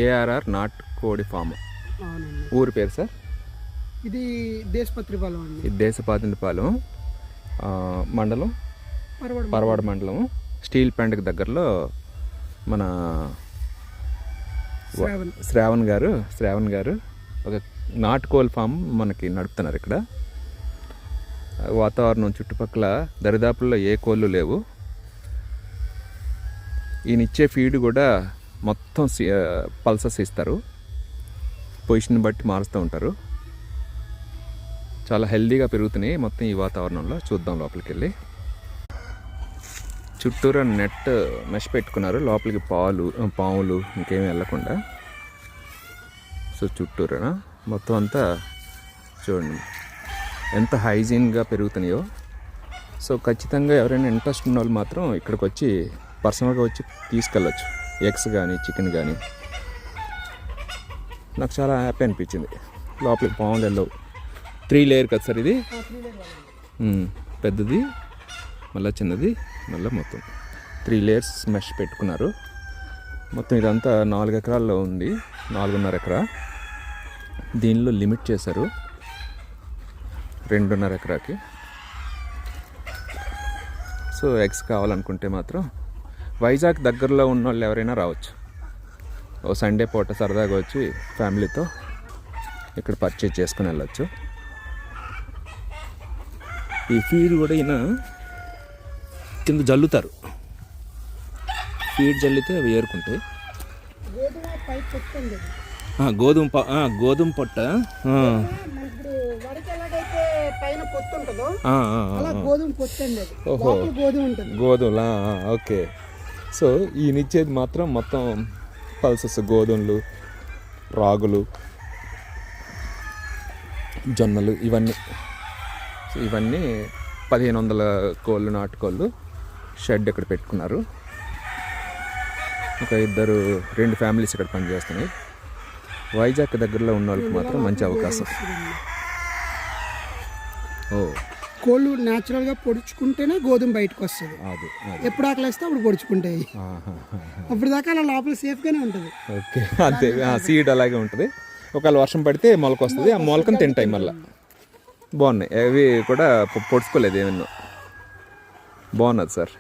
ARR నాటుకోడి form. అవునండి. ఊరి పేరు సార్? ఇది దేశపత్రిపాలెం అండి. ఇది దేశపాతిపాలెం మండలం, పరవాడ పరవాడ మండలం, స్టీల్ ప్లాంట్కి దగ్గరలో మన శ్రావణ్ గారు ఒక నాటుకోళ్ళ ఫామ్ మనకి నడుపుతున్నారు ఇక్కడ. వాతావరణం చుట్టుపక్కల దరిదాపుల్లో ఏ కోళ్ళు లేవు. ఈయన ఇచ్చే ఫీడ్ కూడా మొత్తం పల్సస్ ఇస్తారు, పొజిషన్ బట్టి మారుస్తూ ఉంటారు. చాలా హెల్దీగా పెరుగుతున్నాయి మొత్తం ఈ వాతావరణంలో. చూద్దాం లోపలికి వెళ్ళి. చుట్టూరా నెట్ మెష్ పెట్టుకున్నారు, లోపలికి పాములు ఇంకేమీ వెళ్ళకుండా. సో చుట్టూరా మొత్తం అంతా చూడండి ఎంత హైజీన్గా పెరుగుతున్నాయో. సో ఖచ్చితంగా ఎవరైనా ఇంట్రెస్ట్ ఉన్న వాళ్ళు మాత్రం ఇక్కడికి వచ్చి పర్సనల్గా వచ్చి తీసుకెళ్ళచ్చు. ఎగ్స్ కానీ చికెన్ కానీ. నాకు చాలా హ్యాపీ అనిపించింది. లోపలికి పాములు వెళ్ళవు. 3 లేయర్ కదా సార్ ఇది? పెద్దది, మళ్ళీ చిన్నది, మళ్ళీ మొత్తం 3 లేయర్స్ మెష్ పెట్టుకున్నారు. మొత్తం ఇదంతా 4 ఎకరాల్లో ఉంది, 4.5 ఎకరా. దీనిలో లిమిట్ చేశారు 2.5 ఎకరాకి. సో ఎగ్స్ కావాలనుకుంటే మాత్రం వైజాగ్ దగ్గరలో ఉన్న వాళ్ళు ఎవరైనా రావచ్చు. ఓ సండే పూట సరదాగా వచ్చి ఫ్యామిలీతో ఇక్కడ పర్చేజ్ చేసుకుని వెళ్ళచ్చు. ఈ ఫీడ్ కూడా ఈయన కింద జల్లుతారు. ఫీడ్ జల్లితే అవి ఏరుకుంటాయి. గోధుమ పొట్ట. ఓహో, గోధుమలా. ఓకే. సో ఈయనిచ్చేది మాత్రం మొత్తం పల్సెస్, గోధుమలు, రాగులు, జొన్నలు, ఇవన్నీ. సో ఇవన్నీ 1500 కోళ్ళు, నాటుకోళ్ళు షెడ్ ఇక్కడ పెట్టుకున్నారు. ఒక 2 ఫ్యామిలీస్ ఇక్కడ పనిచేస్తున్నాయి. వైజాగ్ దగ్గరలో ఉన్న వాళ్ళకి మాత్రం మంచి అవకాశం. కోళ్ళు న్యాచురల్గా పొడుచుకుంటేనే గోధుమ బయటకు వస్తుంది. ఎప్పుడు ఆకలి వేస్తే అప్పుడు పొడుచుకుంటాయి. అప్పుడు దాకా అలా లోపల సేఫ్గానే ఉంటుంది. ఓకే, అంతే. సీడ్ అలాగే ఉంటుంది. ఒకవేళ వర్షం పడితే మొలక వస్తుంది, ఆ మొలకను తింటాయి మళ్ళీ. బాగున్నాయి అవి కూడా, పొడుచుకోలేదు ఏమన్నా. బాగున్నది సార్.